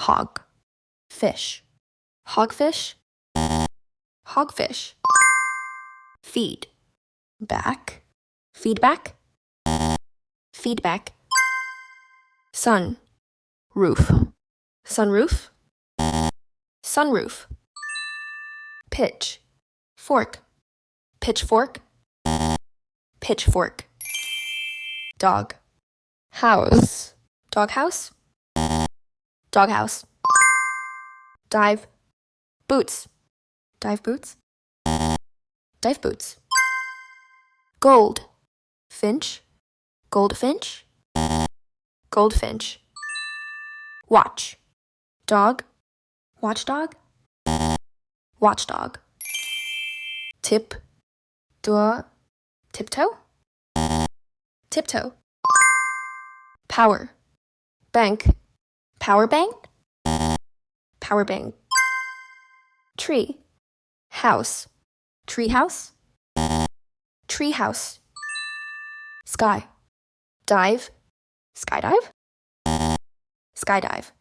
hog, fish, hogfish, hogfish. Feed, back, feedback, feedback. Sun, roof, sunroof, sunroof. Pitch, fork, pitchfork, pitchfork. Dog, house, doghouse, doghouse. Dive, boots, dive boots, dive boots. Gold, finch, goldfinch, goldfinch. Watch, dog, watchdog, watchdog. Tip, door, tiptoe, tiptoe. Power, bank, power bank, power bank. Tree, house, tree house, tree house. Sky, dive, skydive, skydive.